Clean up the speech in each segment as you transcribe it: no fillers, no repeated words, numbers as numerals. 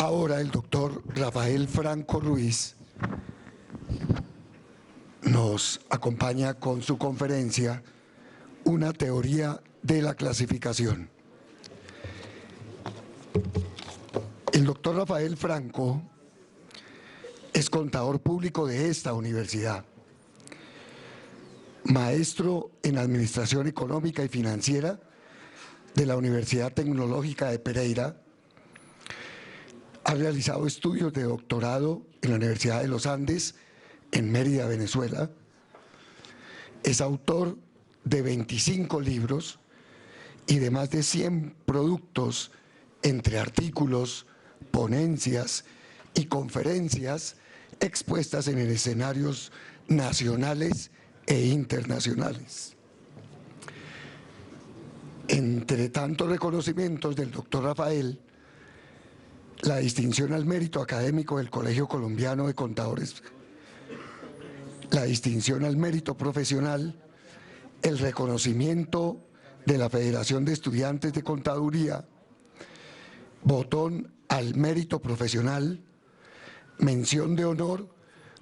Ahora el doctor Rafael Franco Ruiz nos acompaña con su conferencia Una teoría de la clasificación. El doctor Rafael Franco es contador público de esta universidad, maestro en Administración Económica y Financiera de la Universidad Tecnológica de Pereira. Ha realizado estudios de doctorado en la Universidad de los Andes, en Mérida, Venezuela. Es autor de 25 libros y de más de 100 productos, entre artículos, ponencias y conferencias expuestas en escenarios nacionales e internacionales. Entre tantos reconocimientos del doctor Rafael, la distinción al mérito académico del Colegio Colombiano de Contadores, la distinción al mérito profesional, el reconocimiento de la Federación de Estudiantes de Contaduría, botón al mérito profesional, mención de honor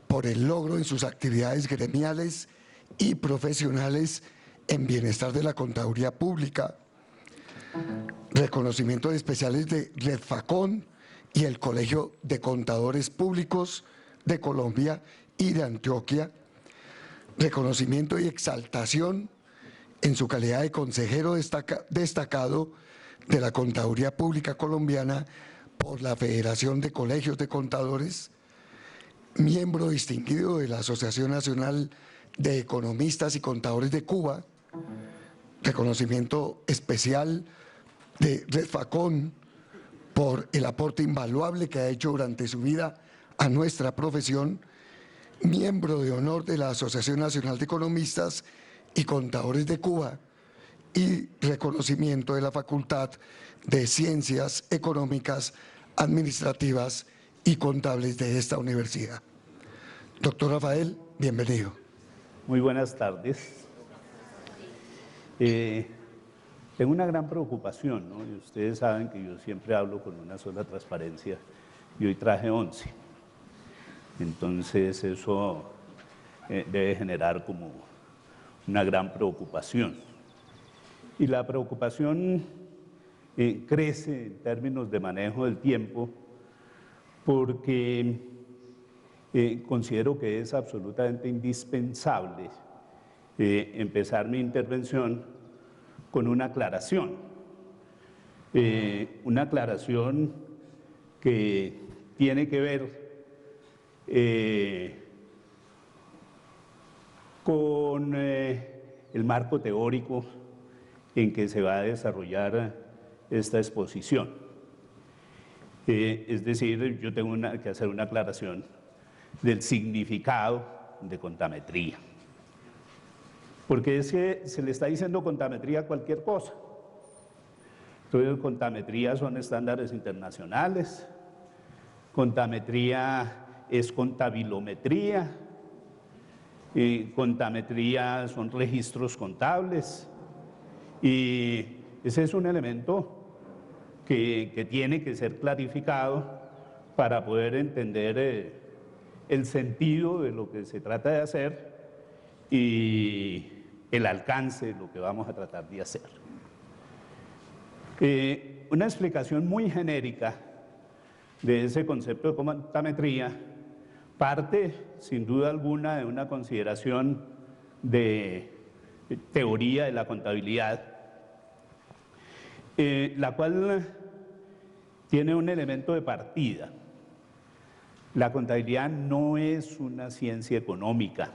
por el logro en sus actividades gremiales y profesionales en bienestar de la contaduría pública, reconocimientos especiales de Redfacon y el Colegio de Contadores Públicos de Colombia y de Antioquia, reconocimiento y exaltación en su calidad de consejero destacado de la Contaduría Pública Colombiana por la Federación de Colegios de Contadores, miembro distinguido de la Asociación Nacional de Economistas y Contadores de Cuba, reconocimiento especial de Redfacon por el aporte invaluable que ha hecho durante su vida a nuestra profesión, miembro de honor de la Asociación Nacional de Economistas y Contadores de Cuba y reconocimiento de la Facultad de Ciencias Económicas, Administrativas y Contables de esta universidad. Doctor Rafael, bienvenido. Muy buenas tardes. Tengo una gran preocupación, ¿no? Y ustedes saben que yo siempre hablo con una sola transparencia y hoy traje 11. Entonces eso debe generar como una gran preocupación. Y la preocupación crece en términos de manejo del tiempo porque considero que es absolutamente indispensable empezar mi intervención con una aclaración que tiene que ver con el marco teórico en que se va a desarrollar esta exposición. Es decir, yo tengo que hacer una aclaración del significado de contametría. Porque es que se le está diciendo contametría a cualquier cosa. Entonces, contametría son estándares internacionales, contametría es contabilometría, contametría son registros contables, y ese es un elemento que tiene que ser clarificado para poder entender el sentido de lo que se trata de hacer y el alcance de lo que vamos a tratar de hacer. Una explicación muy genérica de ese concepto de contametría parte, sin duda alguna, de una consideración de teoría de la contabilidad, la cual tiene un elemento de partida. La contabilidad no es una ciencia económica.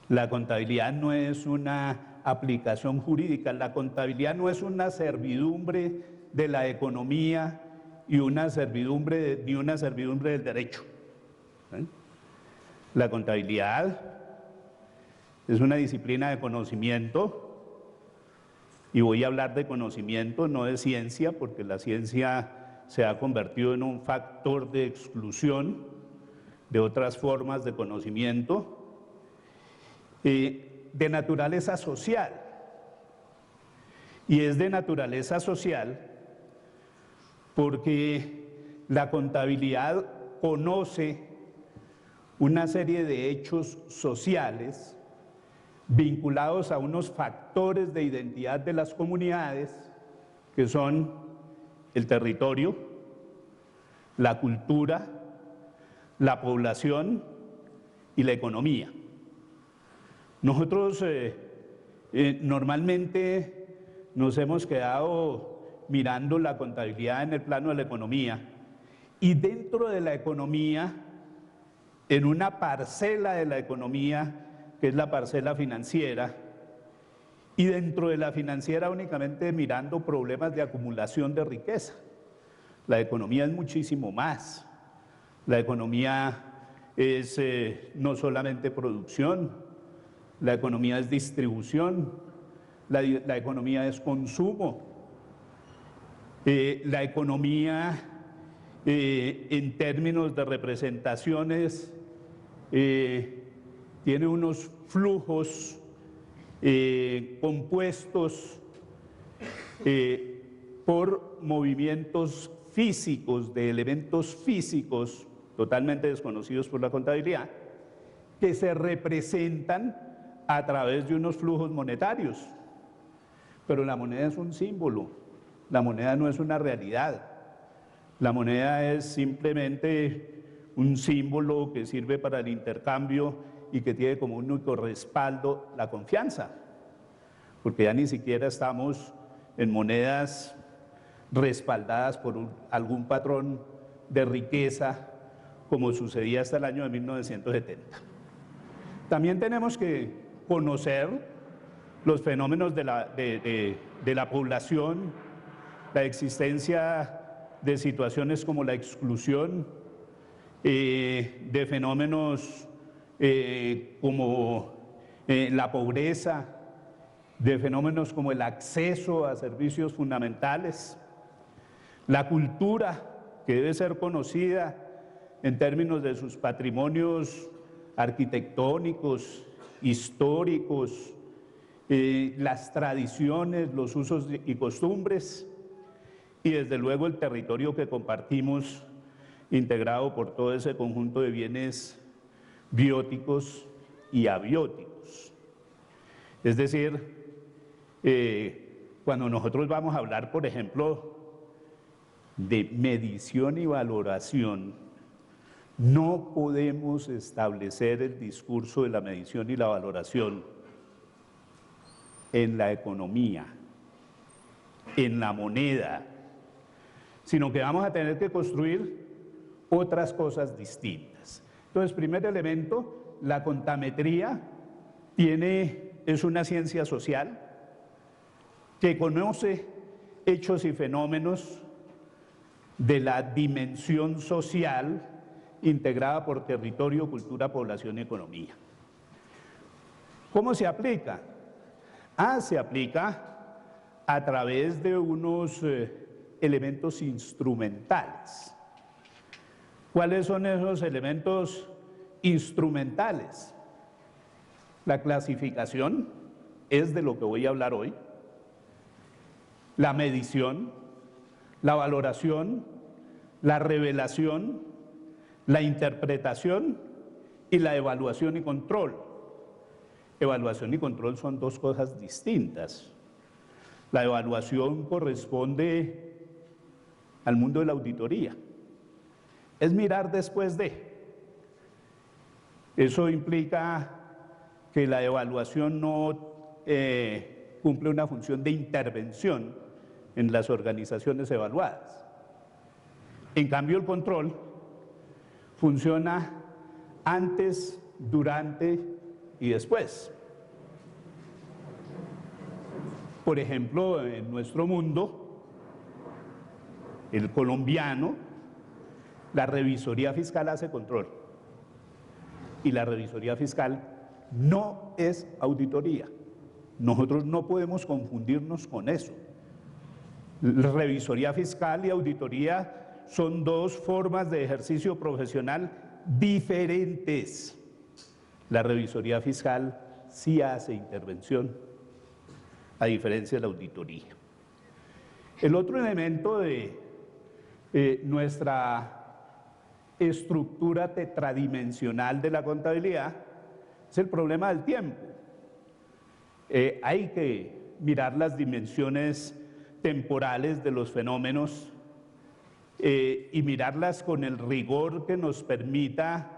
La contabilidad no es una aplicación jurídica, la contabilidad no es una servidumbre de la economía y una servidumbre del derecho. La contabilidad es una disciplina de conocimiento, y voy a hablar de conocimiento, no de ciencia, porque la ciencia se ha convertido en un factor de exclusión de otras formas de conocimiento, de naturaleza social. Y es de naturaleza social porque La contabilidad conoce una serie de hechos sociales vinculados a unos factores de identidad de las comunidades que son el territorio, la cultura, la población y la economía. Nosotros normalmente nos hemos quedado mirando la contabilidad en el plano de la economía y dentro de la economía, en una parcela de la economía que es la parcela financiera, y dentro de la financiera únicamente mirando problemas de acumulación de riqueza. La economía es muchísimo más. La economía es no solamente producción, la economía es distribución, la economía es consumo, la economía en términos de representaciones tiene unos flujos compuestos por movimientos físicos, de elementos físicos totalmente desconocidos por la contabilidad, que se representan a través de unos flujos monetarios. Pero la moneda es un símbolo, la moneda no es una realidad. La moneda es simplemente un símbolo que sirve para el intercambio y que tiene como único respaldo la confianza, porque ya ni siquiera estamos en monedas respaldadas por algún patrón de riqueza como sucedía hasta el año de 1970. También tenemos que conocer los fenómenos de la población, la existencia de situaciones como la exclusión, de fenómenos como la pobreza, de fenómenos como el acceso a servicios fundamentales, la cultura, que debe ser conocida en términos de sus patrimonios arquitectónicos, históricos, las tradiciones, los usos y costumbres, y desde luego el territorio que compartimos, integrado por todo ese conjunto de bienes bióticos y abióticos. Es decir, cuando nosotros vamos a hablar, por ejemplo, de medición y valoración, no podemos establecer el discurso de la medición y la valoración en la economía, en la moneda, sino que vamos a tener que construir otras cosas distintas. Entonces, primer elemento, la contametría es una ciencia social que conoce hechos y fenómenos de la dimensión social integrada por territorio, cultura, población y economía. ¿Cómo se aplica? Se aplica a través de unos elementos instrumentales. ¿Cuáles son esos elementos instrumentales? La clasificación es de lo que voy a hablar hoy, la medición, la valoración, la revelación, la interpretación y la evaluación y control. Evaluación y control son dos cosas distintas. La evaluación corresponde al mundo de la auditoría. Es mirar después de. Eso implica que la evaluación no cumple una función de intervención en las organizaciones evaluadas. En cambio, el control funciona antes, durante y después. Por ejemplo, en nuestro mundo, el colombiano, la revisoría fiscal hace control y la revisoría fiscal no es auditoría. Nosotros no podemos confundirnos con eso. La revisoría fiscal y auditoría son dos formas de ejercicio profesional diferentes. La revisoría fiscal sí hace intervención, a diferencia de la auditoría. El otro elemento de nuestra estructura tetradimensional de la contabilidad es el problema del tiempo. Hay que mirar las dimensiones temporales de los fenómenos y mirarlas con el rigor que nos permita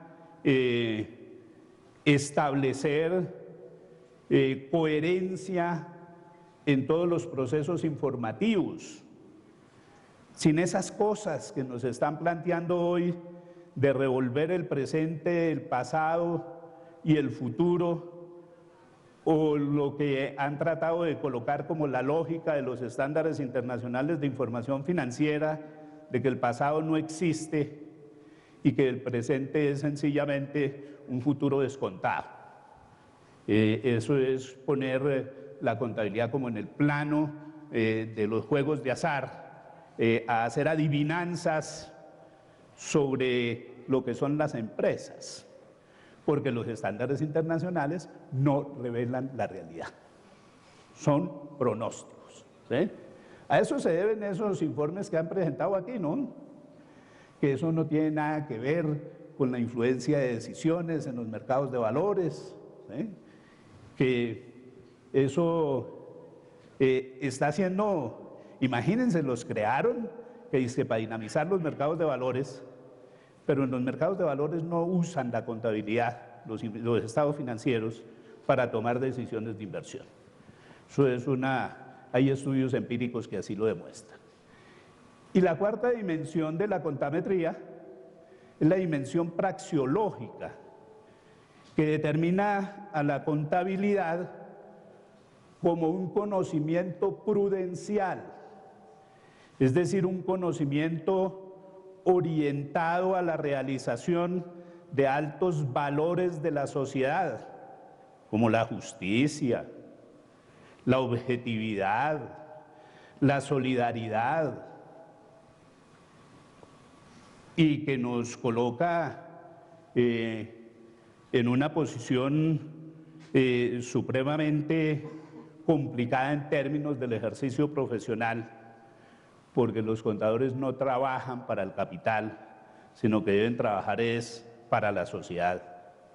establecer coherencia en todos los procesos informativos. Sin esas cosas que nos están planteando hoy de revolver el presente, el pasado y el futuro, o lo que han tratado de colocar como la lógica de los estándares internacionales de información financiera, de que el pasado no existe y que el presente es sencillamente un futuro descontado. Eso es poner la contabilidad como en el plano de los juegos de azar, a hacer adivinanzas sobre lo que son las empresas, porque los estándares internacionales no revelan la realidad, son pronósticos, ¿sí? A eso se deben esos informes que han presentado aquí, ¿no? Que eso no tiene nada que ver con la influencia de decisiones en los mercados de valores, ¿sí? Que eso está haciendo, imagínense, los crearon que dice para dinamizar los mercados de valores, pero en los mercados de valores no usan la contabilidad, los estados financieros, para tomar decisiones de inversión. Eso es hay estudios empíricos que así lo demuestran. Y la cuarta dimensión de la contametría es la dimensión praxeológica, que determina a la contabilidad como un conocimiento prudencial, es decir, un conocimiento orientado a la realización de altos valores de la sociedad, como la justicia, la objetividad, la solidaridad, y que nos coloca en una posición supremamente complicada en términos del ejercicio profesional, porque los contadores no trabajan para el capital, sino que deben trabajar es para la sociedad,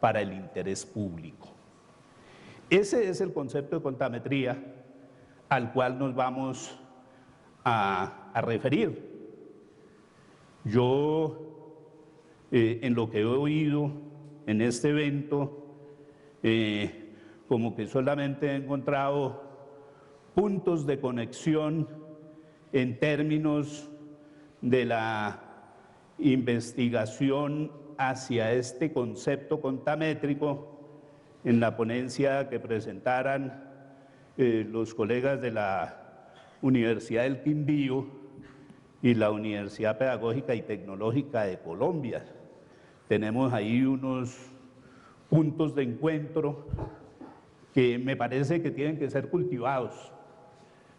para el interés público. Ese es el concepto de contametría al cual nos vamos a referir. Yo, en lo que he oído en este evento, como que solamente he encontrado puntos de conexión en términos de la investigación hacia este concepto contamétrico en la ponencia que presentaran los colegas de la Universidad del Quindío y la Universidad Pedagógica y Tecnológica de Colombia. Tenemos ahí unos puntos de encuentro que me parece que tienen que ser cultivados,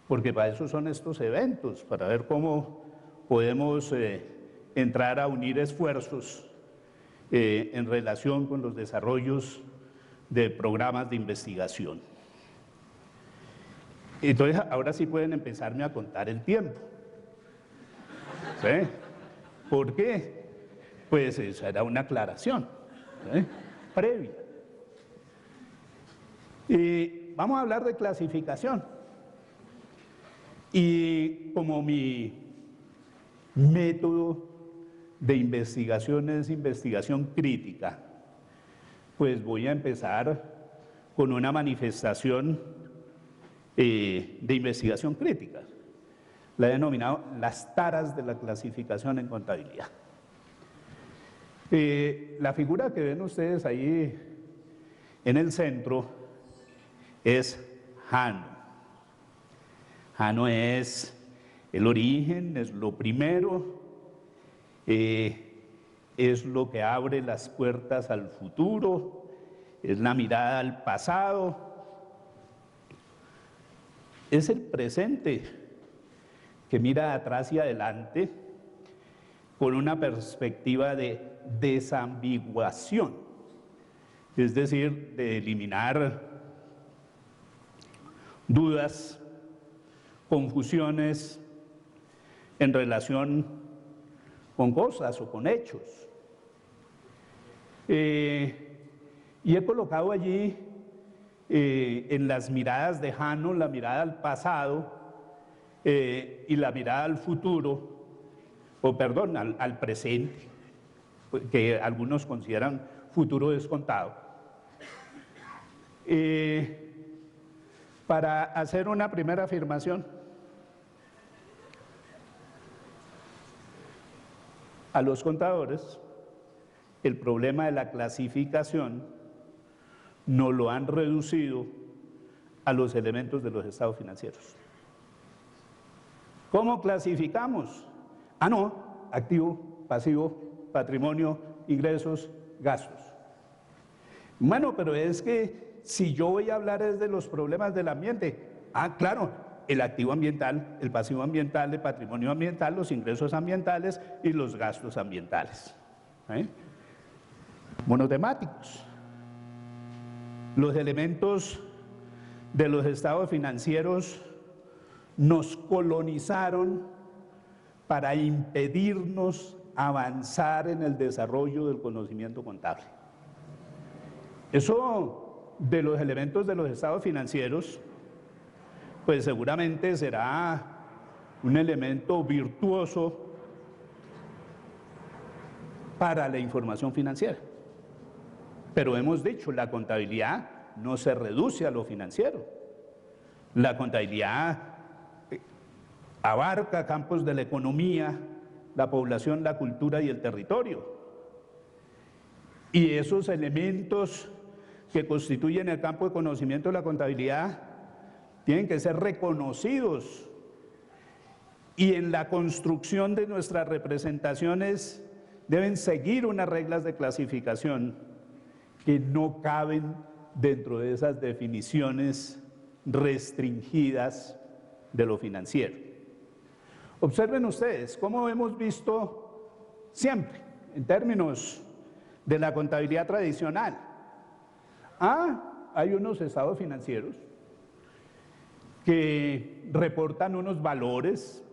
porque para eso son estos eventos, para ver cómo podemos entrar a unir esfuerzos en relación con los desarrollos de programas de investigación. Entonces, ahora sí pueden empezarme a contar el tiempo. ¿Sí? ¿Por qué? Pues esa era una aclaración, ¿sí?, previa. Y vamos a hablar de clasificación. Y como mi método de investigación es investigación crítica, pues voy a empezar con una manifestación de investigación crítica. La he denominado las taras de la clasificación en contabilidad. La figura que ven ustedes ahí en el centro es Jano. Jano es el origen, es lo primero, es lo que abre las puertas al futuro, es la mirada al pasado, es el presente que mira atrás y adelante con una perspectiva de desambiguación, es decir, de eliminar dudas, confusiones en relación con cosas o con hechos. Y he colocado allí en las miradas de Jano, la mirada al pasado y la mirada al futuro, o perdón, al presente, que algunos consideran futuro descontado, para hacer una primera afirmación. A los contadores, el problema de la clasificación no lo han reducido a los elementos de los estados financieros. ¿Cómo clasificamos? No, activo, pasivo, patrimonio, ingresos, gastos. Bueno, pero es que si yo voy a hablar es de los problemas del ambiente. Claro, el activo ambiental, el pasivo ambiental, el patrimonio ambiental, los ingresos ambientales y los gastos ambientales. Monotemáticos. Los elementos de los estados financieros nos colonizaron para impedirnos avanzar en el desarrollo del conocimiento contable. Eso de los elementos de los estados financieros, pues seguramente será un elemento virtuoso para la información financiera. Pero hemos dicho, la contabilidad no se reduce a lo financiero. La contabilidad abarca campos de la economía, la población, la cultura y el territorio. Y esos elementos que constituyen el campo de conocimiento de la contabilidad tienen que ser reconocidos, y en la construcción de nuestras representaciones deben seguir unas reglas de clasificación que no caben dentro de esas definiciones restringidas de lo financiero. Observen ustedes cómo hemos visto siempre, en términos de la contabilidad tradicional, hay unos estados financieros que reportan unos valores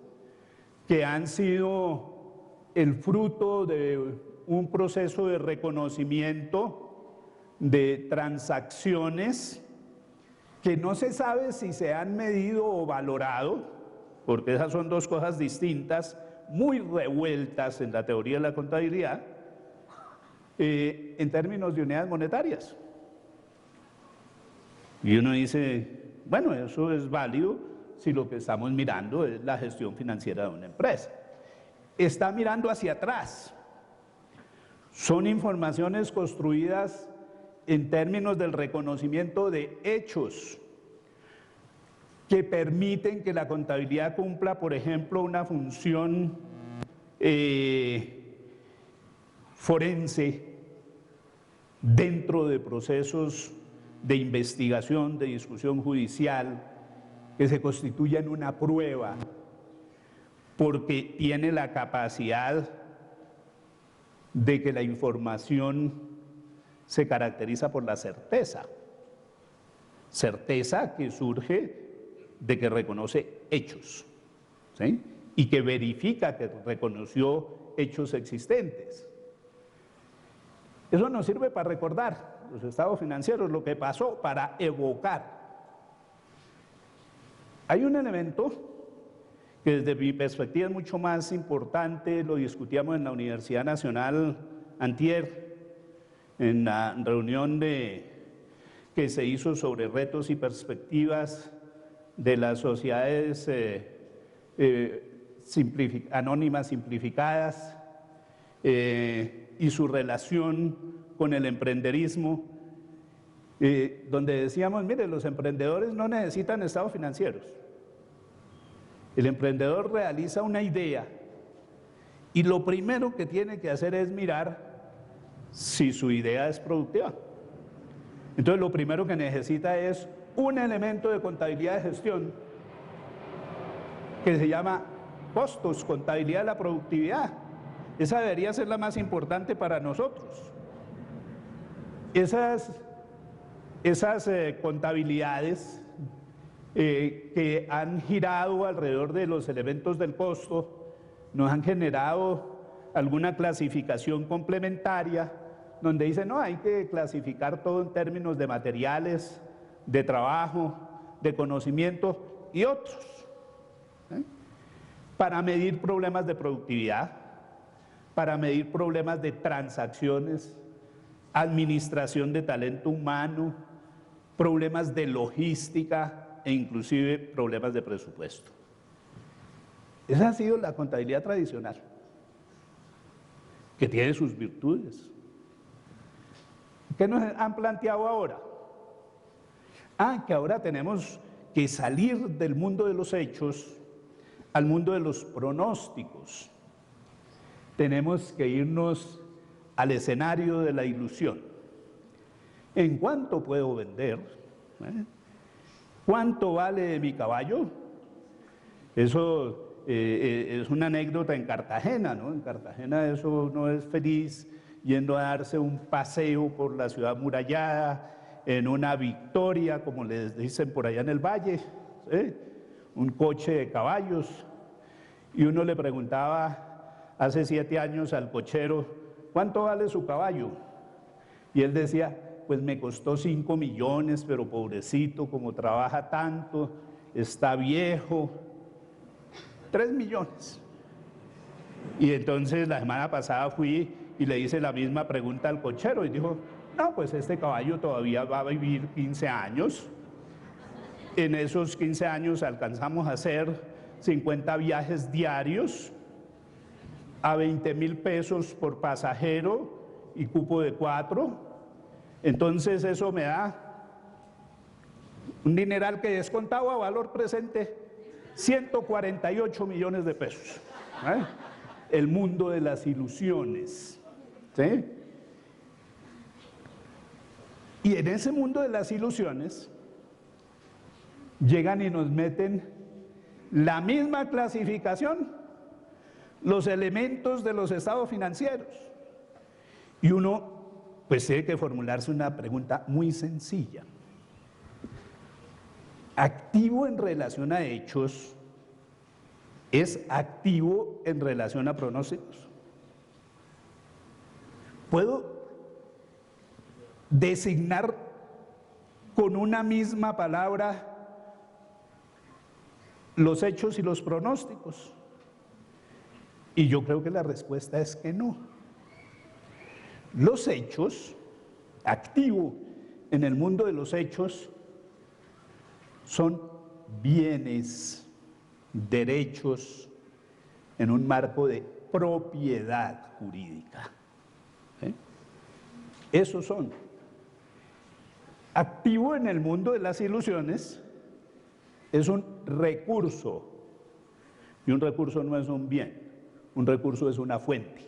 que han sido el fruto de un proceso de reconocimiento de transacciones que no se sabe si se han medido o valorado, porque esas son dos cosas distintas, muy revueltas en la teoría de la contabilidad, en términos de unidades monetarias. Y uno dice, bueno, eso es válido si lo que estamos mirando es la gestión financiera de una empresa. Está mirando hacia atrás. Son informaciones construidas en términos del reconocimiento de hechos que permiten que la contabilidad cumpla, por ejemplo, una función forense dentro de procesos de investigación, de discusión judicial, que se constituyan una prueba, porque tiene la capacidad de que la información se caracteriza por la certeza. Certeza que surge de que reconoce hechos, ¿sí? Y que verifica que reconoció hechos existentes. Eso nos sirve para recordar los estados financieros, lo que pasó, para evocar. Hay un elemento que desde mi perspectiva es mucho más importante, lo discutíamos en la Universidad Nacional antier, en la reunión que se hizo sobre retos y perspectivas de las sociedades anónimas simplificadas y su relación con el emprenderismo, donde decíamos, mire, los emprendedores no necesitan estados financieros. El emprendedor realiza una idea y lo primero que tiene que hacer es mirar si su idea es productiva. Entonces lo primero que necesita es un elemento de contabilidad de gestión que se llama costos, contabilidad de la productividad. Esa debería ser la más importante para nosotros. Esas contabilidades que han girado alrededor de los elementos del costo nos han generado alguna clasificación complementaria donde dice, no, hay que clasificar todo en términos de materiales, de trabajo, de conocimiento y otros, ¿eh? Para medir problemas de productividad, para medir problemas de transacciones, administración de talento humano, problemas de logística e inclusive problemas de presupuesto. Esa ha sido la contabilidad tradicional, que tiene sus virtudes. ¿Qué nos han planteado ahora? Que ahora tenemos que salir del mundo de los hechos al mundo de los pronósticos. Tenemos que irnos al escenario de la ilusión. ¿En cuánto puedo vender? ¿Cuánto vale mi caballo? Eso es una anécdota en Cartagena, ¿no? En Cartagena eso uno es feliz yendo a darse un paseo por la ciudad murallada, en una victoria, como les dicen por allá en el valle, ¿sí? Un coche de caballos, y uno le preguntaba hace 7 años al cochero, ¿cuánto vale su caballo? Y él decía, pues me costó 5 millones, pero pobrecito, como trabaja tanto, está viejo, 3 millones. Y entonces la semana pasada fui y le hice la misma pregunta al cochero y dijo, no, pues este caballo todavía va a vivir 15 años. En esos 15 años alcanzamos a hacer 50 viajes diarios a 20,000 pesos por pasajero y cupo de 4. Entonces eso me da un dineral que descontado a valor presente 148 millones de pesos. El mundo de las ilusiones, ¿sí? Y en ese mundo de las ilusiones llegan y nos meten la misma clasificación, los elementos de los estados financieros. Y uno pues tiene que formularse una pregunta muy sencilla. Activo en relación a hechos es activo en relación a pronósticos. ¿Puedo designar con una misma palabra los hechos y los pronósticos? Y yo creo que la respuesta es que no. Los hechos, activo en el mundo de los hechos, son bienes, derechos en un marco de propiedad jurídica. Esos son. Activo en el mundo de las ilusiones es un recurso, y un recurso no es un bien, un recurso es una fuente.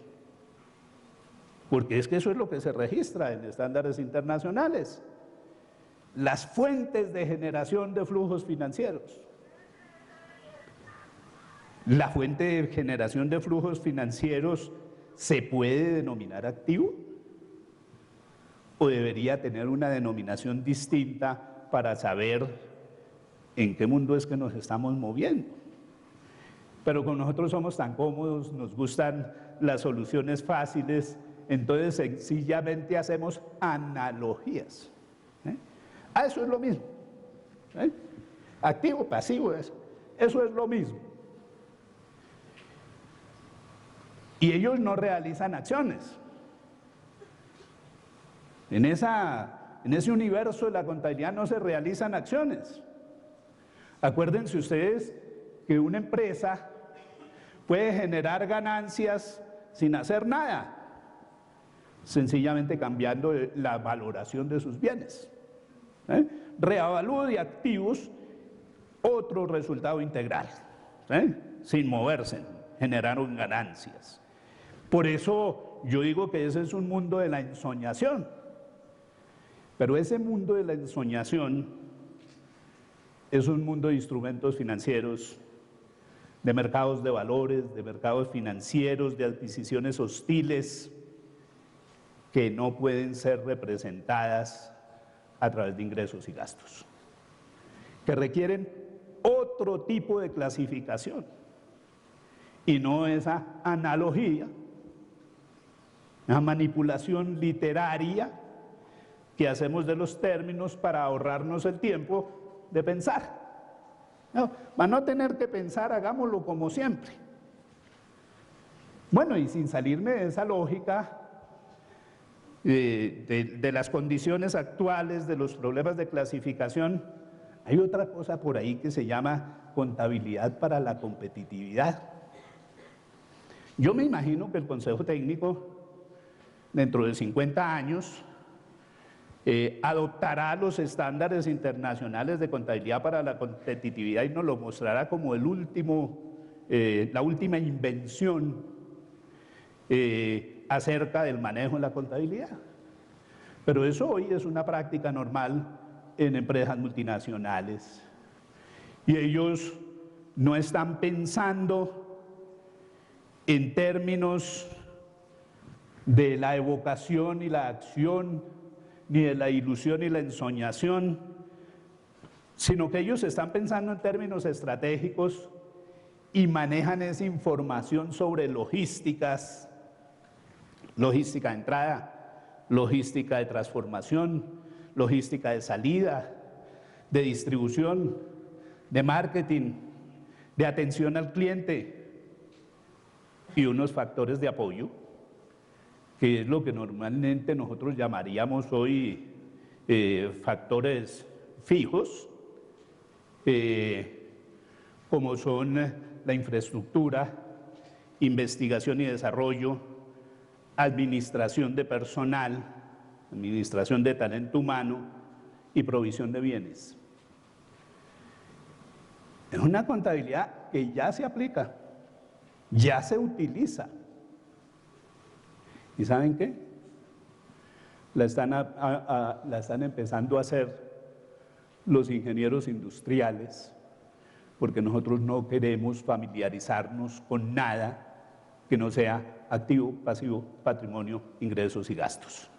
Porque es que eso es lo que se registra en estándares internacionales. Las fuentes de generación de flujos financieros. ¿La fuente de generación de flujos financieros se puede denominar activo? ¿O debería tener una denominación distinta para saber en qué mundo es que nos estamos moviendo? Pero con nosotros somos tan cómodos, nos gustan las soluciones fáciles, entonces sencillamente hacemos analogías. Eso es lo mismo. Activo, pasivo, eso es lo mismo. Y ellos no realizan acciones. En ese universo de la contabilidad no se realizan acciones. Acuérdense ustedes que una empresa puede generar ganancias sin hacer nada, sencillamente cambiando la valoración de sus bienes. Reavalúo de activos, otro resultado integral, sin moverse, generaron ganancias. Por eso yo digo que ese es un mundo de la ensoñación. Pero ese mundo de la ensoñación es un mundo de instrumentos financieros, de mercados de valores, de mercados financieros, de adquisiciones hostiles, que no pueden ser representadas a través de ingresos y gastos, que requieren otro tipo de clasificación y no esa analogía una manipulación literaria que hacemos de los términos para ahorrarnos el tiempo de pensar. No, para no tener que pensar, hagámoslo como siempre. Bueno, y sin salirme de esa lógica de las condiciones actuales, de los problemas de clasificación, hay otra cosa por ahí que se llama contabilidad para la competitividad. Yo me imagino que el Consejo Técnico, dentro de 50 años, adoptará los estándares internacionales de contabilidad para la competitividad y nos lo mostrará como la última invención acerca del manejo de la contabilidad. Pero eso hoy es una práctica normal en empresas multinacionales. Y ellos no están pensando en términos de la evocación y la acción, ni de la ilusión y la ensoñación, sino que ellos están pensando en términos estratégicos y manejan esa información sobre logísticas, logística de entrada, logística de transformación, logística de salida, de distribución, de marketing, de atención al cliente y unos factores de apoyo, que es lo que normalmente nosotros llamaríamos hoy factores fijos, como son la infraestructura, investigación y desarrollo, administración de personal, administración de talento humano y provisión de bienes. Es una contabilidad que ya se aplica, ya se utiliza. ¿Y saben qué? La están empezando a hacer los ingenieros industriales, porque nosotros no queremos familiarizarnos con nada que no sea activo, pasivo, patrimonio, ingresos y gastos.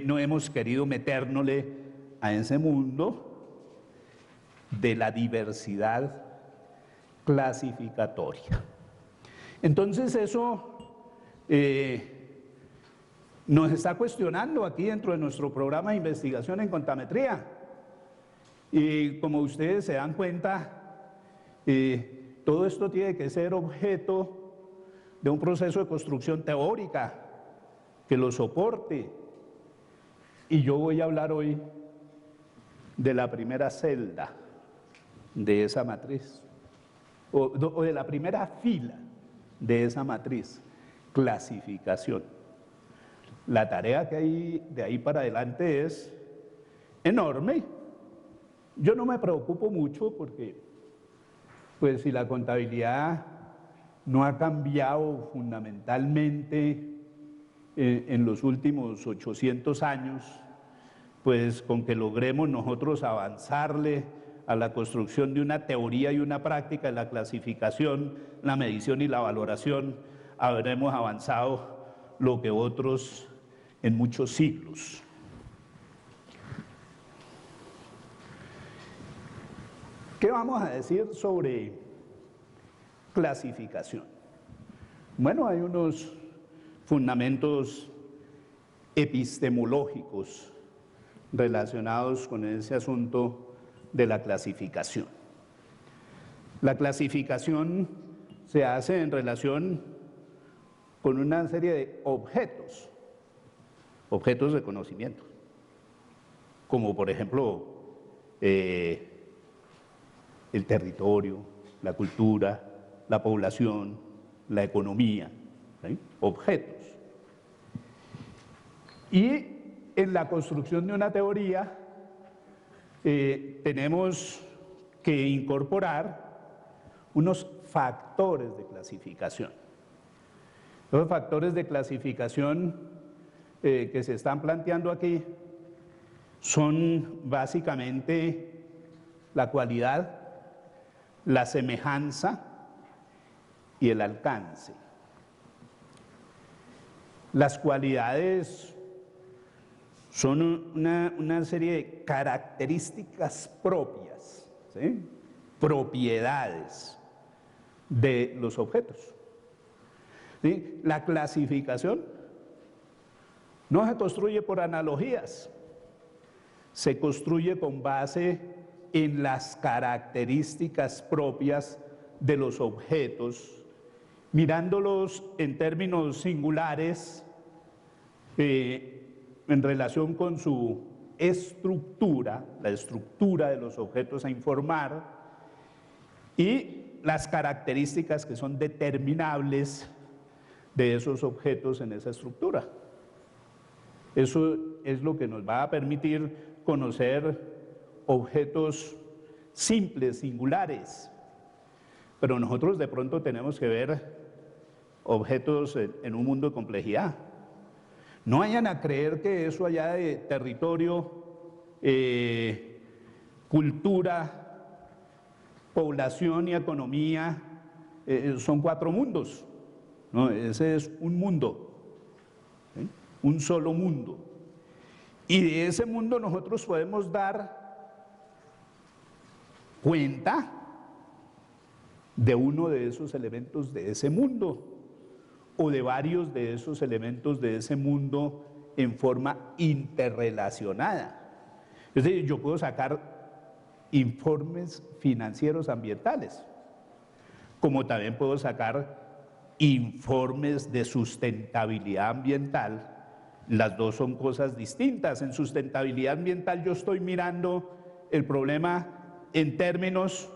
No hemos querido metérnosle a ese mundo de la diversidad clasificatoria. Entonces eso nos está cuestionando aquí dentro de nuestro programa de investigación en contametría. Y como ustedes se dan cuenta, todo esto tiene que ser objeto de un proceso de construcción teórica que lo soporte. Y yo voy a hablar hoy de la primera celda de esa matriz, o de la primera fila de esa matriz, clasificación. La tarea que hay de ahí para adelante es enorme. Yo no me preocupo mucho porque, pues, si la contabilidad no ha cambiado fundamentalmente en los últimos 800 años, pues con que logremos nosotros avanzarle a la construcción de una teoría y una práctica de la clasificación, la medición y la valoración, habremos avanzado lo que otros en muchos siglos. ¿Qué vamos a decir sobre clasificación? Bueno, hay unos fundamentos epistemológicos relacionados con ese asunto de la clasificación. La clasificación se hace en relación con una serie de objetos de conocimiento, como por ejemplo el territorio, la cultura, la población, la economía, ¿sí? Objetos. Y en la construcción de una teoría tenemos que incorporar unos factores de clasificación. Los factores de clasificación que se están planteando aquí son básicamente la cualidad, la semejanza y el alcance. Las cualidades son una serie de características propias, ¿sí? Propiedades de los objetos. ¿Sí? La clasificación No se construye por analogías, se construye con base en las características propias de los objetos, mirándolos en términos singulares en relación con su estructura, la estructura de los objetos a informar, y las características que son determinables de esos objetos en esa estructura. Eso es lo que nos va a permitir conocer objetos simples, singulares, pero nosotros de pronto tenemos que ver objetos en un mundo de complejidad. No vayan a creer que eso allá de territorio, cultura, población y economía son 4 mundos. No, ese es un mundo, ¿sí? Un solo mundo. Y de ese mundo nosotros podemos dar cuenta de uno de esos elementos de ese mundo o de varios de esos elementos de ese mundo en forma interrelacionada. Es decir, yo puedo sacar informes financieros ambientales, como también puedo sacar informes de sustentabilidad ambiental. Las dos son cosas distintas. En sustentabilidad ambiental yo estoy mirando el problema en términos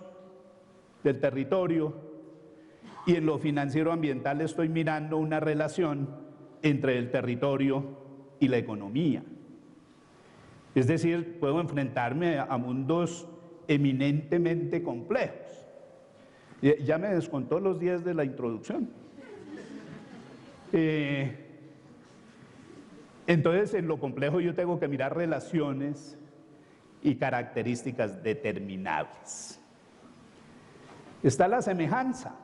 del territorio, y en lo financiero ambiental estoy mirando una relación entre el territorio y la economía. Es decir, puedo enfrentarme a mundos eminentemente complejos. Ya me descontó los 10 de la introducción. Entonces, en lo complejo yo tengo que mirar relaciones y características determinables. Está la semejanza.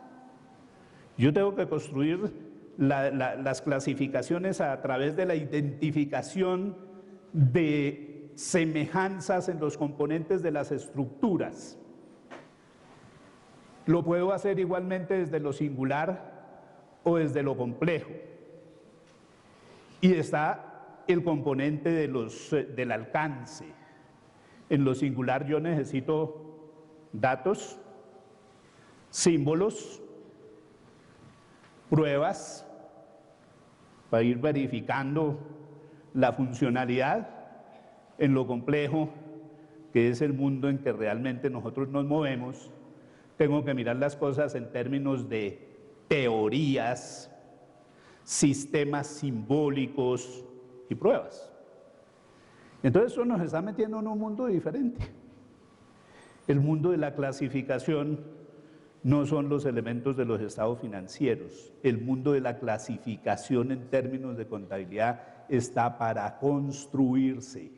Yo tengo que construir las clasificaciones a través de la identificación de semejanzas en los componentes de las estructuras. Lo puedo hacer igualmente desde lo singular o desde lo complejo. Y está el componente del alcance. En lo singular yo necesito datos, símbolos, pruebas para ir verificando la funcionalidad. En lo complejo, que es el mundo en que realmente nosotros nos movemos, tengo que mirar las cosas en términos de teorías, sistemas simbólicos y pruebas. Entonces eso nos está metiendo en un mundo diferente. El mundo de la clasificación no son los elementos de los estados financieros. El mundo de la clasificación en términos de contabilidad está para construirse.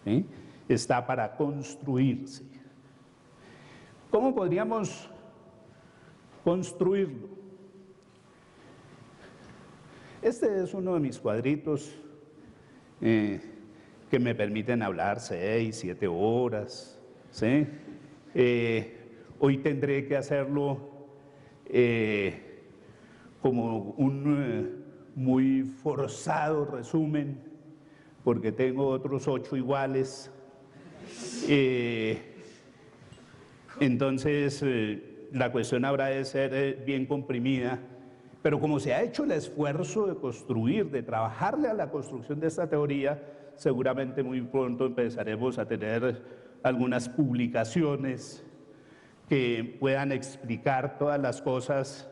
¿Sí? Está para construirse. ¿Cómo podríamos construirlo? Este es uno de mis cuadritos que me permiten hablar 6, 7 horas. ¿Sí? Hoy tendré que hacerlo como un muy forzado resumen, porque tengo otros 8 iguales. Entonces, la cuestión habrá de ser bien comprimida, pero como se ha hecho el esfuerzo de construir, de trabajarle a la construcción de esta teoría, seguramente muy pronto empezaremos a tener algunas publicaciones que puedan explicar todas las cosas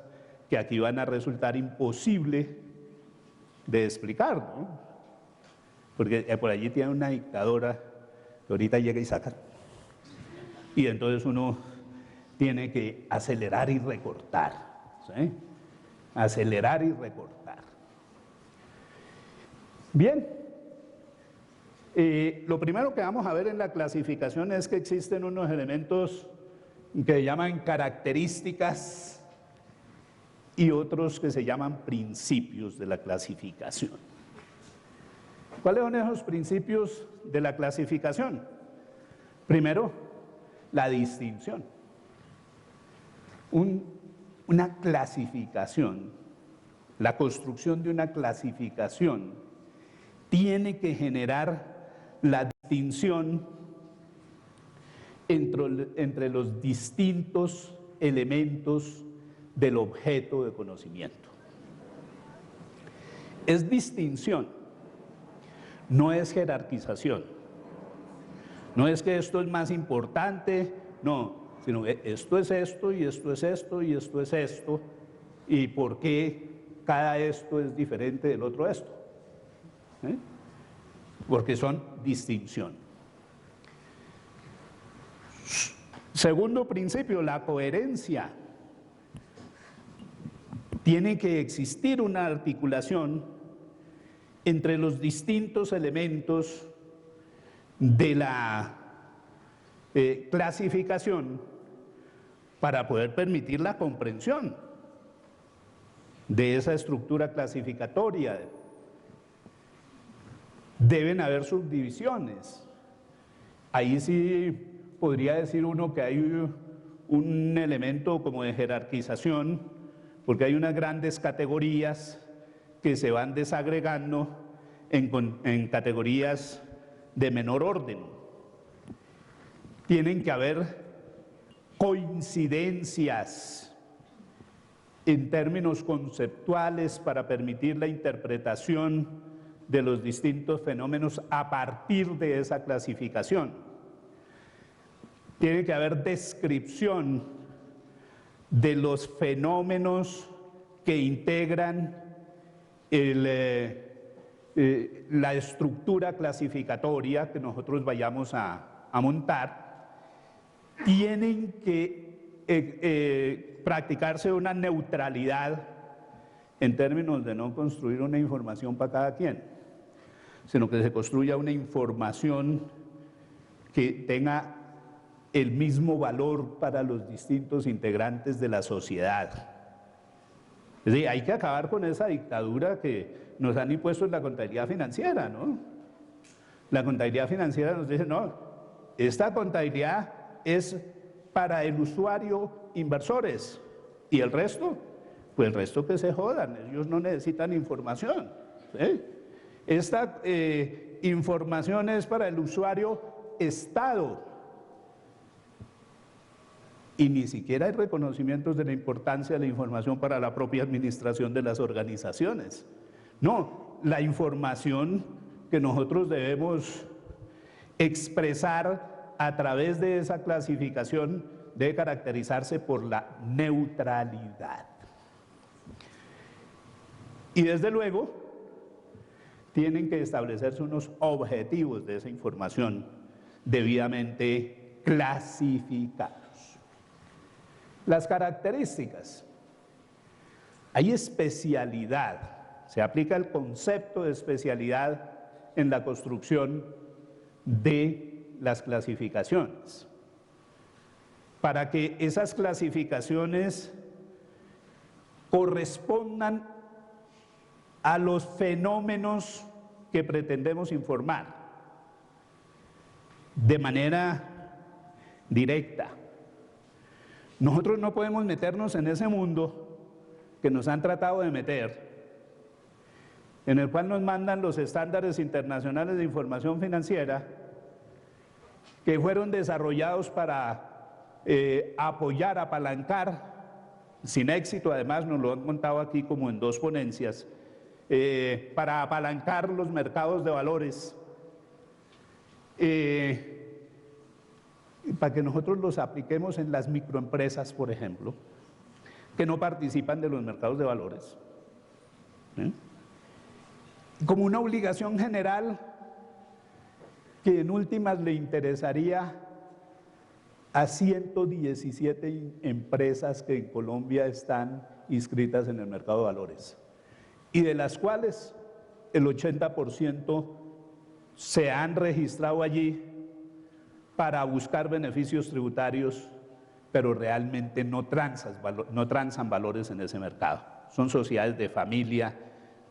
que aquí van a resultar imposible de explicar, ¿no? Porque por allí tiene una dictadora que ahorita llega y saca. Y entonces uno tiene que acelerar y recortar, ¿sí? Acelerar y recortar. Bien, lo primero que vamos a ver en la clasificación es que existen unos elementos que se llaman características y otros que se llaman principios de la clasificación. ¿Cuáles son esos principios de la clasificación? Primero, la distinción. Una clasificación, la construcción de una clasificación tiene que generar la distinción entre los distintos elementos del objeto de conocimiento. Es distinción, no es jerarquización. No es que esto es más importante, no, sino que esto es esto, y esto es esto, y esto es esto, y por qué cada esto es diferente del otro esto. Porque son distinción. Segundo principio, la coherencia. Tiene que existir una articulación entre los distintos elementos de la clasificación para poder permitir la comprensión de esa estructura clasificatoria. Deben haber subdivisiones. Ahí sí podría decir uno que hay un elemento como de jerarquización, porque hay unas grandes categorías que se van desagregando en categorías de menor orden. Tienen que haber coincidencias en términos conceptuales para permitir la interpretación de los distintos fenómenos a partir de esa clasificación. Tiene que haber descripción de los fenómenos que integran la estructura clasificatoria que nosotros vayamos a montar. Tienen que practicarse una neutralidad en términos de no construir una información para cada quien, sino que se construya una información que tenga el mismo valor para los distintos integrantes de la sociedad. Es decir, hay que acabar con esa dictadura que nos han impuesto en la contabilidad financiera, ¿no? La contabilidad financiera nos dice, no, esta contabilidad es para el usuario inversores, y el resto, pues el resto que se jodan, ellos no necesitan información, ¿sí? Esta información es para el usuario Estado, y ni siquiera hay reconocimientos de la importancia de la información para la propia administración de las organizaciones. No, la información que nosotros debemos expresar a través de esa clasificación debe caracterizarse por la neutralidad. Y desde luego, tienen que establecerse unos objetivos de esa información debidamente clasificados. Las características. Hay especialidad, se aplica el concepto de especialidad en la construcción de las clasificaciones. Para que esas clasificaciones correspondan a los fenómenos que pretendemos informar de manera directa. Nosotros no podemos meternos en ese mundo que nos han tratado de meter, en el cual nos mandan los estándares internacionales de información financiera que fueron desarrollados para apoyar, apalancar, sin éxito además, nos lo han contado aquí como en 2 ponencias, para apalancar los mercados de valores, para que nosotros los apliquemos en las microempresas, por ejemplo, que no participan de los mercados de valores. Como una obligación general que en últimas le interesaría a 117 empresas que en Colombia están inscritas en el mercado de valores, y de las cuales el 80% se han registrado allí para buscar beneficios tributarios, pero realmente no transan valores en ese mercado. Son sociedades de familia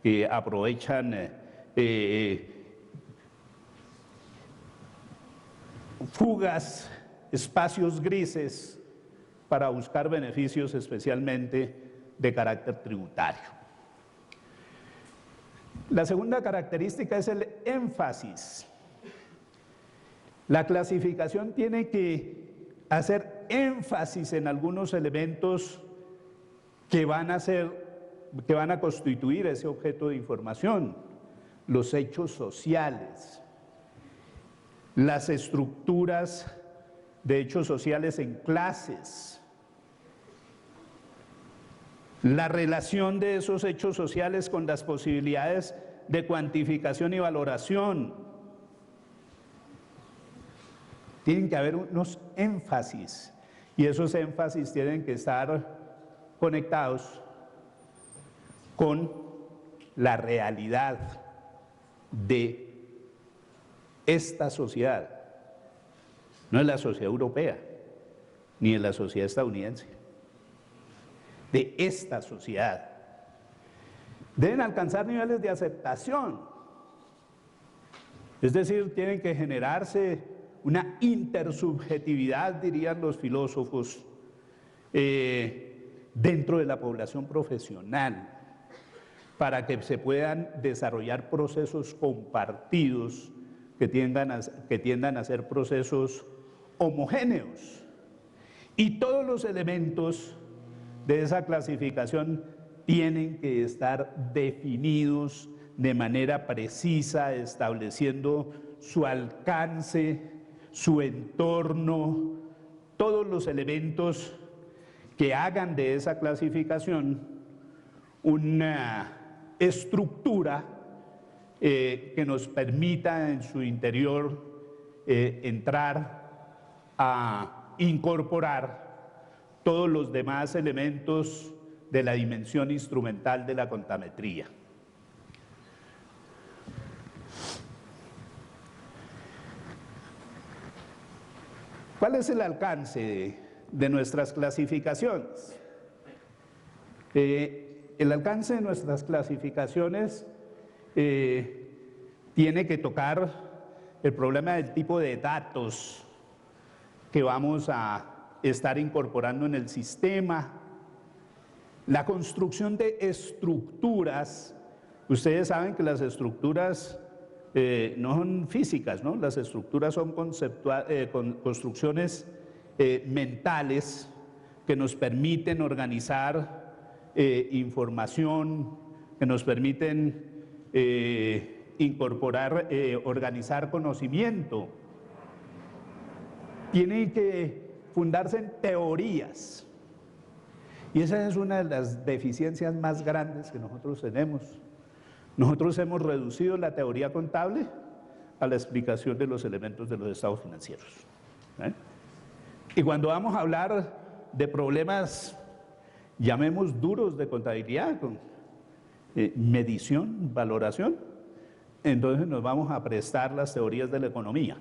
que aprovechan fugas, espacios grises para buscar beneficios especialmente de carácter tributario. La segunda característica es el énfasis. La clasificación tiene que hacer énfasis en algunos elementos que van a constituir ese objeto de información: los hechos sociales, las estructuras de hechos sociales en clases, la relación de esos hechos sociales con las posibilidades de cuantificación y valoración. Tienen que haber unos énfasis, y esos énfasis tienen que estar conectados con la realidad de esta sociedad. No es la sociedad europea, ni es la sociedad estadounidense, de esta sociedad. Deben alcanzar niveles de aceptación, es decir, tienen que generarse una intersubjetividad, dirían los filósofos, dentro de la población profesional, para que se puedan desarrollar procesos compartidos que tiendan a ser procesos homogéneos. Y todos los elementos de esa clasificación tienen que estar definidos de manera precisa, estableciendo su alcance, su entorno, todos los elementos que hagan de esa clasificación una estructura que nos permita en su interior entrar a incorporar todos los demás elementos de la dimensión instrumental de la contametría. ¿Cuál es el alcance de nuestras clasificaciones? El alcance de nuestras clasificaciones tiene que tocar el problema del tipo de datos que vamos a estar incorporando en el sistema, la construcción de estructuras. Ustedes saben que las estructuras no son físicas, ¿no? Las estructuras son construcciones mentales que nos permiten organizar información, que nos permiten incorporar, organizar conocimiento. Tienen que fundarse en teorías. Y esa es una de las deficiencias más grandes que nosotros tenemos. Nosotros hemos reducido la teoría contable a la explicación de los elementos de los estados financieros. Y cuando vamos a hablar de problemas, llamemos duros de contabilidad, con medición, valoración, entonces nos vamos a prestar las teorías de la economía.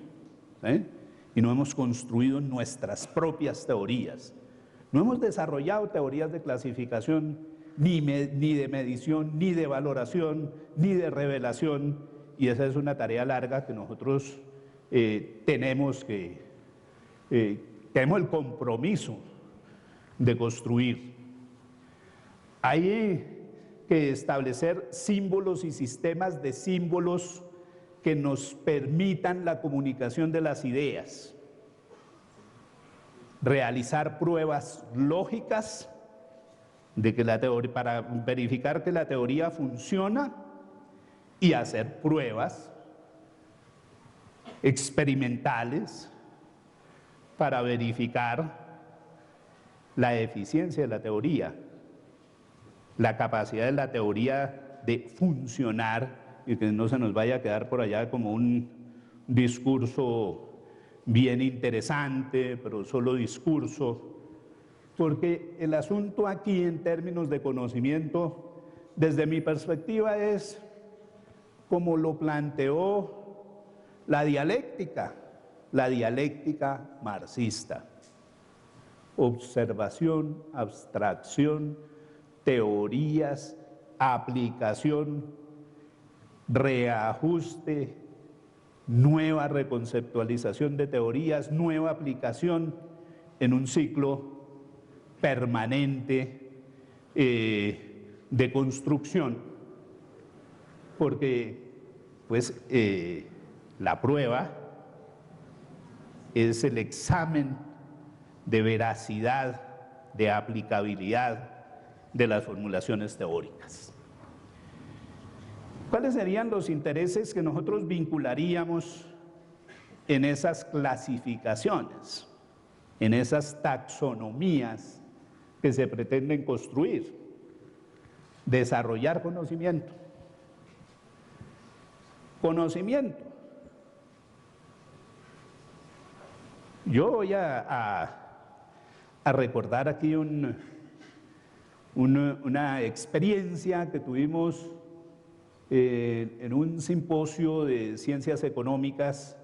Y no hemos construido nuestras propias teorías. No hemos desarrollado teorías de clasificación, ni de medición, ni de valoración, ni de revelación, y esa es una tarea larga que nosotros tenemos el compromiso de construir. Hay que establecer símbolos y sistemas de símbolos que nos permitan la comunicación de las ideas, realizar pruebas lógicas de que la teoría, para verificar que la teoría funciona, y hacer pruebas experimentales para verificar la eficiencia de la teoría, la capacidad de la teoría de funcionar, y que no se nos vaya a quedar por allá como un discurso bien interesante, pero solo discurso, porque el asunto aquí en términos de conocimiento, desde mi perspectiva, es como lo planteó la dialéctica marxista: observación, abstracción, teorías, aplicación, reajuste, nueva reconceptualización de teorías, nueva aplicación en un ciclo permanente de construcción. porque pues la prueba es el examen de veracidad, de aplicabilidad de las formulaciones teóricas. ¿Cuáles serían los intereses que nosotros vincularíamos en esas clasificaciones, en esas taxonomías que se pretenden construir? Desarrollar conocimiento. Conocimiento. Yo voy a recordar aquí una experiencia que tuvimos en un simposio de ciencias económicas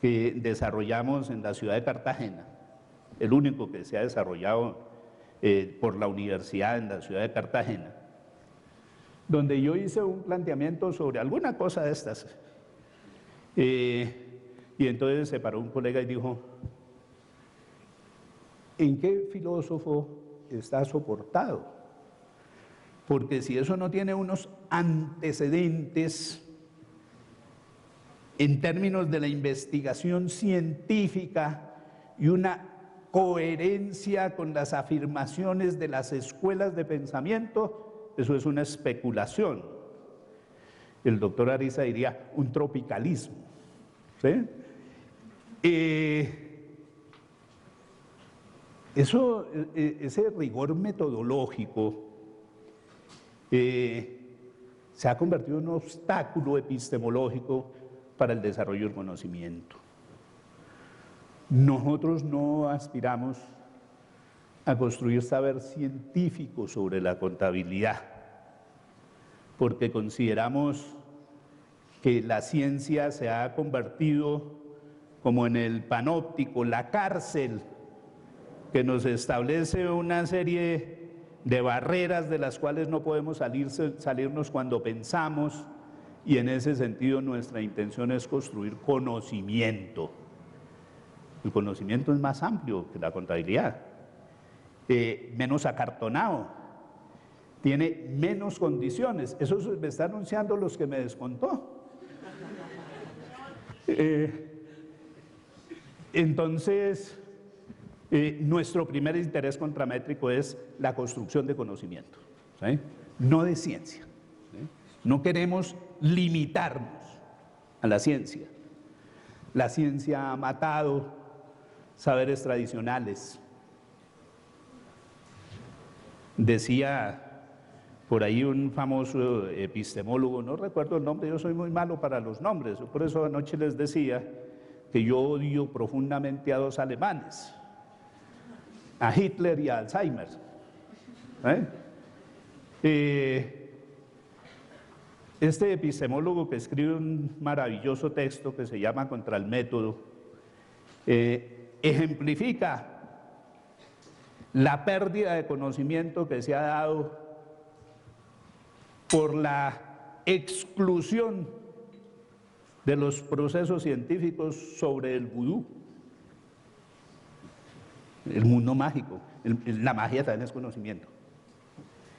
que desarrollamos en la ciudad de Cartagena, el único que se ha desarrollado por la universidad en la ciudad de Cartagena, donde yo hice un planteamiento sobre alguna cosa de estas. Y entonces se paró un colega y dijo: ¿en qué filósofo está soportado? Porque si eso no tiene unos antecedentes en términos de la investigación científica y una coherencia con las afirmaciones de las escuelas de pensamiento, eso es una especulación. El doctor Ariza diría un tropicalismo, ¿sí? Ese rigor metodológico se ha convertido en un obstáculo epistemológico para el desarrollo del conocimiento. Nosotros no aspiramos a construir saber científico sobre la contabilidad, porque consideramos que la ciencia se ha convertido como en el panóptico, la cárcel, que nos establece una serie de barreras de las cuales no podemos salirnos cuando pensamos, y en ese sentido nuestra intención es construir conocimiento. El conocimiento es más amplio que la contabilidad, menos acartonado, tiene menos condiciones. Eso me está anunciando los que me descontó. Entonces, nuestro primer interés contramétrico es la construcción de conocimiento, ¿sí? No de ciencia, ¿sí? No queremos limitarnos a la ciencia. La ciencia ha matado saberes tradicionales. Decía por ahí un famoso epistemólogo, no recuerdo el nombre, yo soy muy malo para los nombres, por eso anoche les decía que yo odio profundamente a dos alemanes, a Hitler y a Alzheimer. Este epistemólogo, que escribe un maravilloso texto que se llama Contra el método, ejemplifica la pérdida de conocimiento que se ha dado por la exclusión de los procesos científicos sobre el vudú, el mundo mágico. La magia también es conocimiento.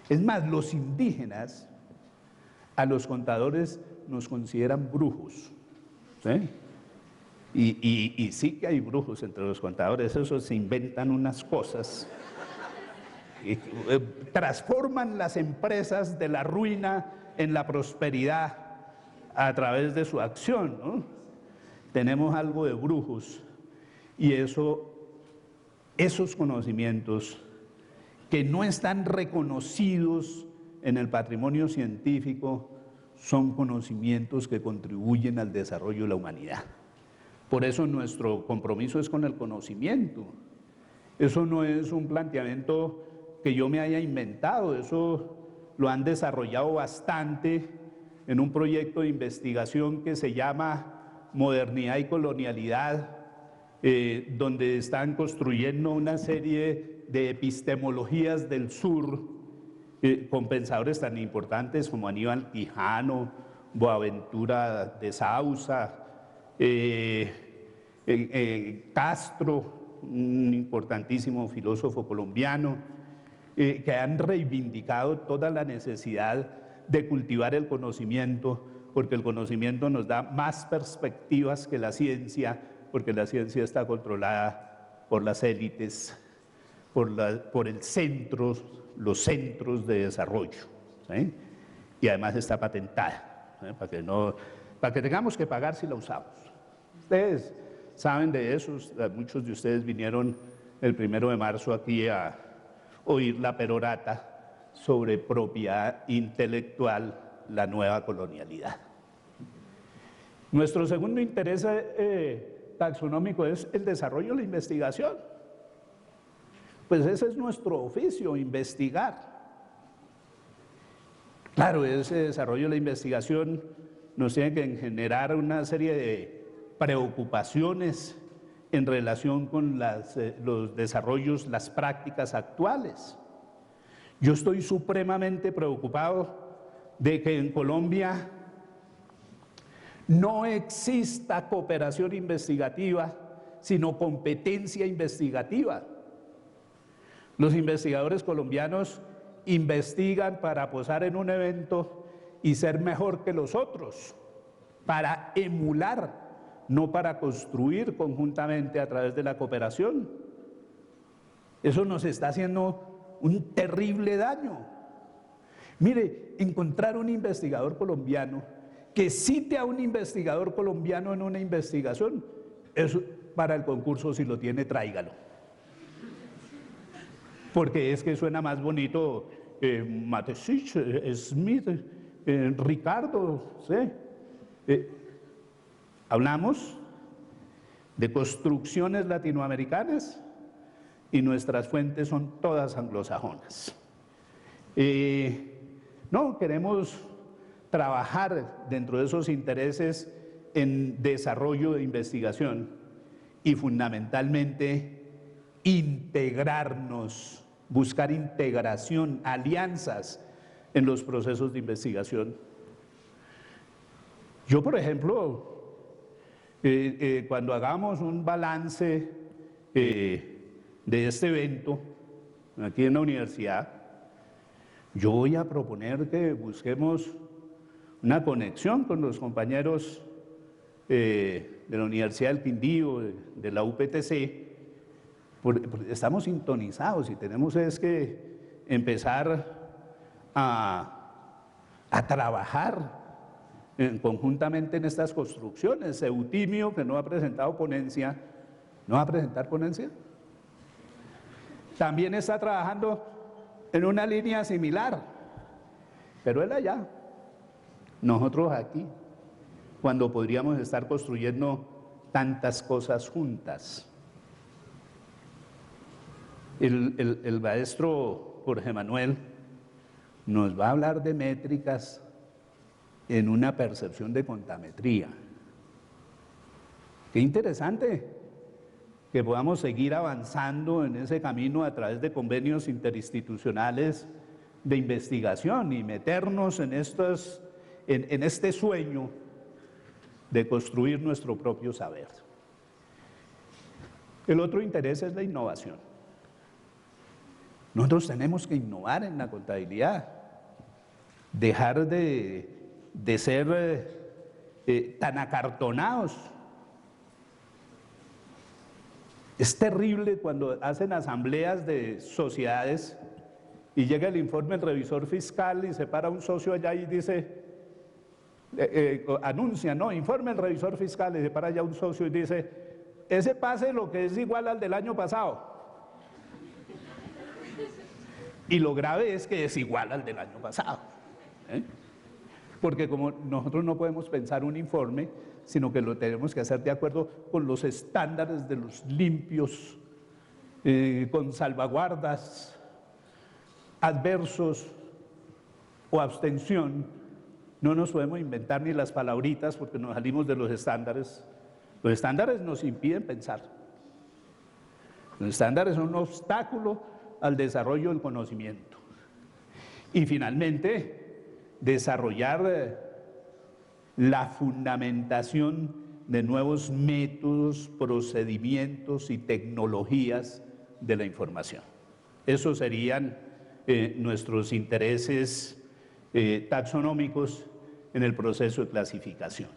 Es más, los indígenas a los contadores nos consideran brujos, ¿sí? Y sí que hay brujos entre los contadores, esos se inventan unas cosas, transforman las empresas de la ruina en la prosperidad a través de su acción, ¿no? Tenemos algo de brujos, y esos conocimientos que no están reconocidos en el patrimonio científico son conocimientos que contribuyen al desarrollo de la humanidad. Por eso nuestro compromiso es con el conocimiento. Eso no es un planteamiento que yo me haya inventado, eso lo han desarrollado bastante en un proyecto de investigación que se llama Modernidad y Colonialidad, donde están construyendo una serie de epistemologías del sur con pensadores tan importantes como Aníbal Quijano, Boaventura de Sousa, Castro, un importantísimo filósofo colombiano, que han reivindicado toda la necesidad de cultivar el conocimiento, porque el conocimiento nos da más perspectivas que la ciencia, porque la ciencia está controlada por las élites, por el centro, los centros de desarrollo, ¿sí? Y además está patentada, ¿sí? Para que tengamos que pagar si la usamos. Ustedes saben de eso, muchos de ustedes vinieron el 1 de marzo aquí a oír la perorata sobre propiedad intelectual, la nueva colonialidad. Nuestro segundo interés taxonómico es el desarrollo de la investigación. Pues ese es nuestro oficio, investigar. Claro, ese desarrollo de la investigación nos tiene que generar una serie de preocupaciones en relación con los desarrollos, las prácticas actuales. Yo estoy supremamente preocupado de que en Colombia no exista cooperación investigativa, sino competencia investigativa. Los investigadores colombianos investigan para posar en un evento y ser mejor que los otros, para emular, no para construir conjuntamente a través de la cooperación. Eso nos está haciendo un terrible daño. Mire, encontrar un investigador colombiano que cite a un investigador colombiano en una investigación, eso para el concurso, si lo tiene, tráigalo. Porque es que suena más bonito Matesich, Smith, Ricardo, ¿sí? Hablamos de construcciones latinoamericanas y nuestras fuentes son todas anglosajonas. No, queremos trabajar dentro de esos intereses en desarrollo de investigación y fundamentalmente integrarnos, buscar integración, alianzas en los procesos de investigación. Yo, por ejemplo, cuando hagamos un balance de este evento aquí en la universidad, yo voy a proponer que busquemos una conexión con los compañeros de la Universidad del Quindío, de la UPTC, porque estamos sintonizados y tenemos que empezar a trabajar conjuntamente en estas construcciones. Eutimio, que no ha presentado ponencia, ¿no va a presentar ponencia? También está trabajando en una línea similar, pero él allá, nosotros aquí, cuando podríamos estar construyendo tantas cosas juntas. El maestro Jorge Manuel nos va a hablar de métricas en una percepción de contametría. Qué interesante que podamos seguir avanzando en ese camino a través de convenios interinstitucionales de investigación y meternos en este sueño de construir nuestro propio saber. El otro interés es la innovación. Nosotros tenemos que innovar en la contabilidad, dejar de ser tan acartonados. Es terrible cuando hacen asambleas de sociedades y llega el informe del revisor fiscal y se para un socio allá y dice, anuncia, no, informe del revisor fiscal, y se para allá un socio y dice, ese pase lo que es igual al del año pasado. Y lo grave es que es igual al del año pasado, porque como nosotros no podemos pensar un informe, sino que lo tenemos que hacer de acuerdo con los estándares de los limpios, con salvaguardas, adversos o abstención. No nos podemos inventar ni las palabritas porque nos salimos de los estándares. Los estándares nos impiden pensar. Los estándares son un obstáculo al desarrollo del conocimiento. Y finalmente, desarrollar la fundamentación de nuevos métodos, procedimientos y tecnologías de la información. Esos serían nuestros intereses taxonómicos en el proceso de clasificación.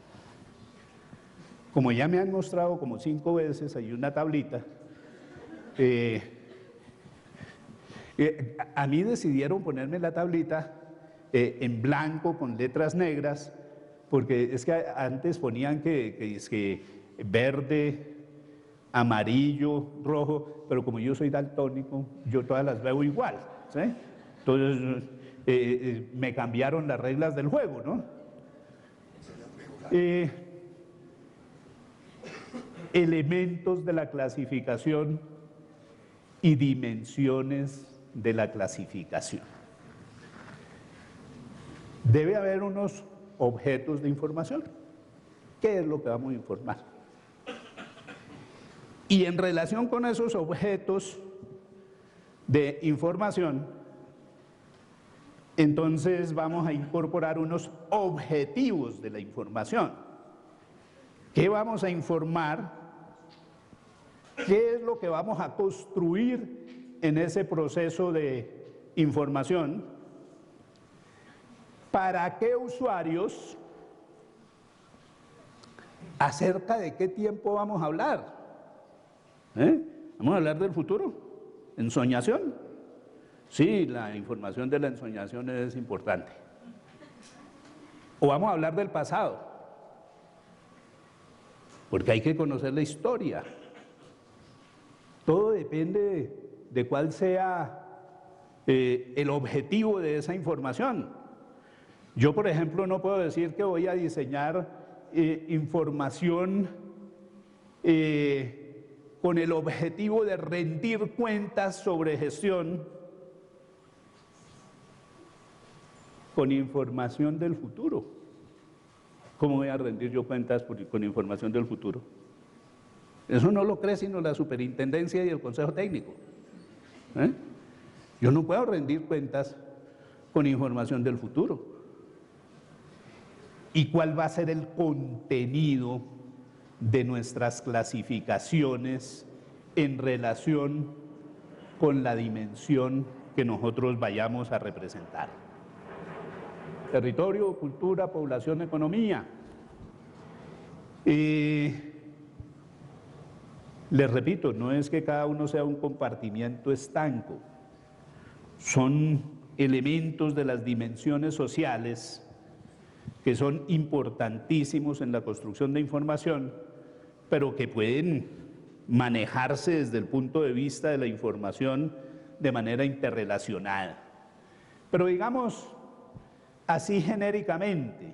Como ya me han mostrado como 5 veces, hay una tablita. A mí decidieron ponerme la tablita en blanco con letras negras, porque es que antes ponían que verde, amarillo, rojo, pero como yo soy daltónico, yo todas las veo igual, ¿sí? Entonces me cambiaron las reglas del juego, ¿no? Elementos de la clasificación y dimensiones de la clasificación. Debe haber unos objetos de información. ¿Qué es lo que vamos a informar? Y en relación con esos objetos de información, entonces vamos a incorporar unos objetivos de la información. ¿Qué vamos a informar? ¿Qué es lo que vamos a construir en ese proceso de información? ¿Para qué usuarios? ¿Acerca de qué tiempo vamos a hablar? ¿Vamos a hablar del futuro? ¿Ensoñación? Sí, la información de la ensoñación es importante. ¿O vamos a hablar del pasado? Porque hay que conocer la historia. Todo depende de cuál sea el objetivo de esa información. Yo, por ejemplo, no puedo decir que voy a diseñar información con el objetivo de rendir cuentas sobre gestión con información del futuro. ¿Cómo voy a rendir yo cuentas con información del futuro? Eso no lo cree sino la superintendencia y el consejo técnico. Yo no puedo rendir cuentas con información del futuro. ¿Y cuál va a ser el contenido de nuestras clasificaciones en relación con la dimensión que nosotros vayamos a representar? Territorio, cultura, población, economía. Les repito, no es que cada uno sea un compartimiento estanco, son elementos de las dimensiones sociales que son importantísimos en la construcción de información, pero que pueden manejarse desde el punto de vista de la información de manera interrelacionada. Pero digamos así genéricamente,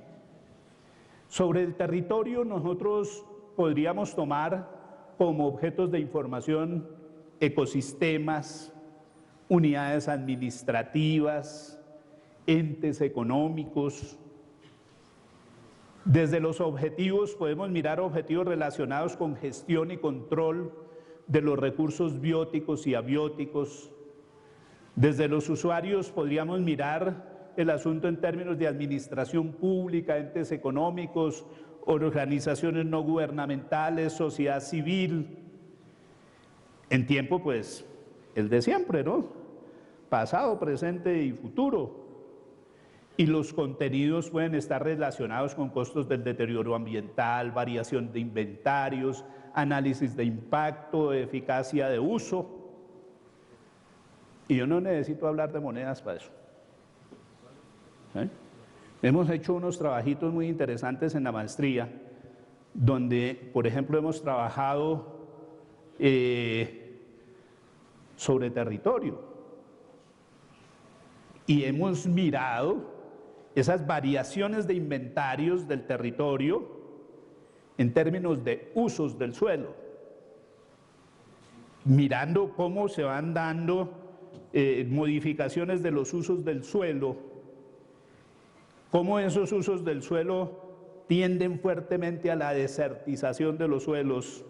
sobre el territorio nosotros podríamos tomar como objetos de información ecosistemas, unidades administrativas, entes económicos. Desde los objetivos podemos mirar objetivos relacionados con gestión y control de los recursos bióticos y abióticos. Desde los usuarios podríamos mirar el asunto en términos de administración pública, entes económicos, organizaciones no gubernamentales, sociedad civil. En tiempo, pues, el de siempre, ¿no? Pasado, presente y futuro. Y los contenidos pueden estar relacionados con costos del deterioro ambiental, variación de inventarios, análisis de impacto, eficacia de uso. Y yo no necesito hablar de monedas para eso. Hemos hecho unos trabajitos muy interesantes en la maestría, donde, por ejemplo, hemos trabajado sobre territorio. Y hemos mirado esas variaciones de inventarios del territorio en términos de usos del suelo, mirando cómo se van dando modificaciones de los usos del suelo, cómo esos usos del suelo tienden fuertemente a la desertización de los suelos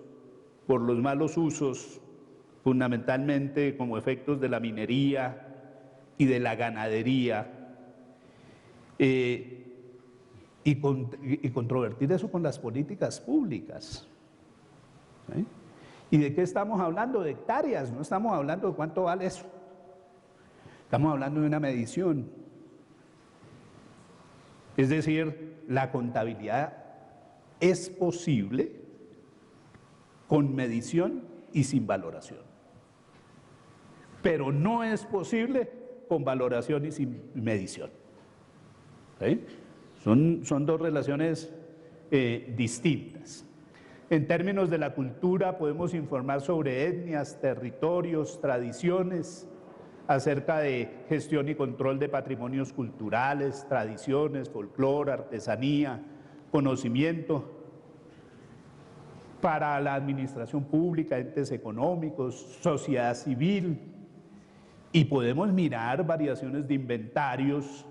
por los malos usos, fundamentalmente como efectos de la minería y de la ganadería. Y controvertir eso con las políticas públicas. ¿Y de qué estamos hablando? De hectáreas, no estamos hablando de cuánto vale eso. Estamos hablando de una medición. Es decir, la contabilidad es posible con medición y sin valoración, pero no es posible con valoración y sin medición. ¿Sí? Son dos relaciones distintas. En términos de la cultura podemos informar sobre etnias, territorios, tradiciones, acerca de gestión y control de patrimonios culturales, tradiciones, folclore, artesanía, conocimiento. Para la administración pública, entes económicos, sociedad civil, y podemos mirar variaciones de inventarios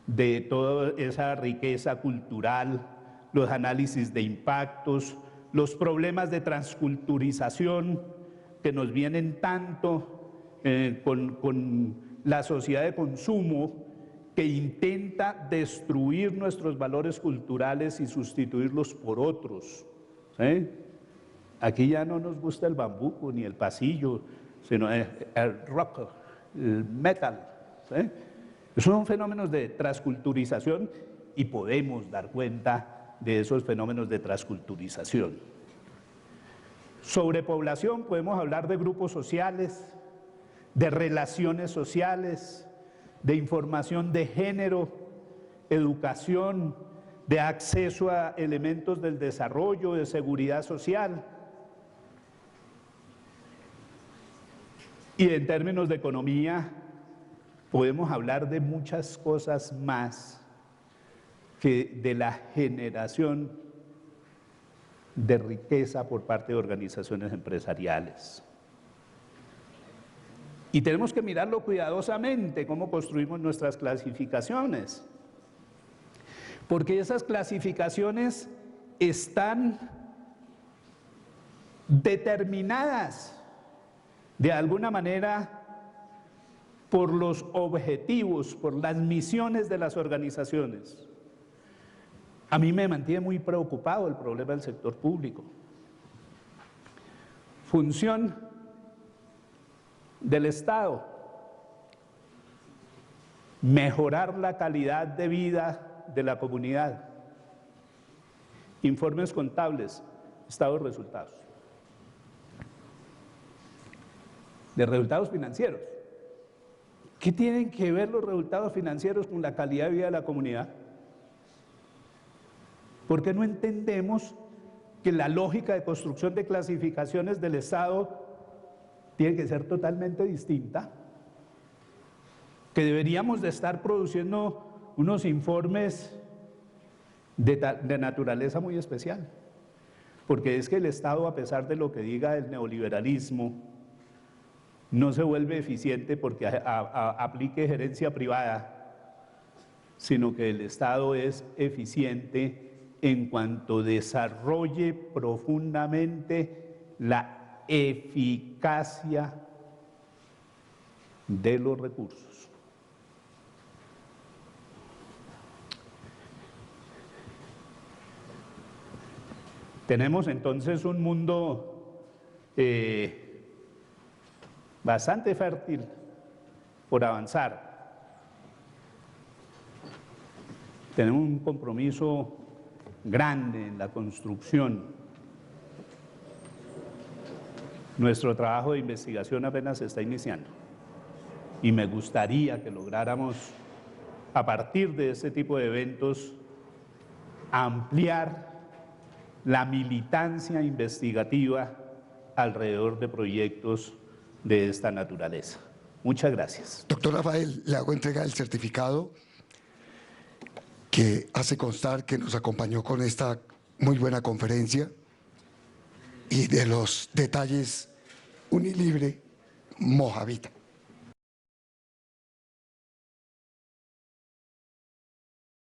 de toda esa riqueza cultural, los análisis de impactos, los problemas de transculturización que nos vienen tanto con la sociedad de consumo que intenta destruir nuestros valores culturales y sustituirlos por otros. ¿Sí? Aquí ya no nos gusta el bambuco ni el pasillo, sino el rock, el metal. ¿Sí? Esos son fenómenos de transculturización y podemos dar cuenta de esos fenómenos de transculturización. Sobre población podemos hablar de grupos sociales, de relaciones sociales, de información de género, educación, de acceso a elementos del desarrollo, de seguridad social. Y en términos de economía, podemos hablar de muchas cosas más que de la generación de riqueza por parte de organizaciones empresariales. Y tenemos que mirarlo cuidadosamente, cómo construimos nuestras clasificaciones. Porque esas clasificaciones están determinadas de alguna manera por los objetivos, por las misiones de las organizaciones. A mí me mantiene muy preocupado el problema del sector público. Función del Estado: mejorar la calidad de vida de la comunidad. Informes contables, estado de resultados. De resultados financieros. ¿Qué tienen que ver los resultados financieros con la calidad de vida de la comunidad? ¿Por qué no entendemos que la lógica de construcción de clasificaciones del Estado tiene que ser totalmente distinta? Que deberíamos de estar produciendo unos informes de naturaleza muy especial, porque es que el Estado, a pesar de lo que diga el neoliberalismo, no se vuelve eficiente porque aplique gerencia privada, sino que el Estado es eficiente en cuanto desarrolle profundamente la eficacia de los recursos. Tenemos entonces un mundo bastante fértil por avanzar. Tenemos un compromiso grande en la construcción. Nuestro trabajo de investigación apenas se está iniciando y me gustaría que lográramos, a partir de este tipo de eventos, ampliar la militancia investigativa alrededor de proyectos de esta naturaleza. Muchas gracias. Doctor Rafael, le hago entrega del certificado que hace constar que nos acompañó con esta muy buena conferencia y de los detalles Unilibre Mojavita.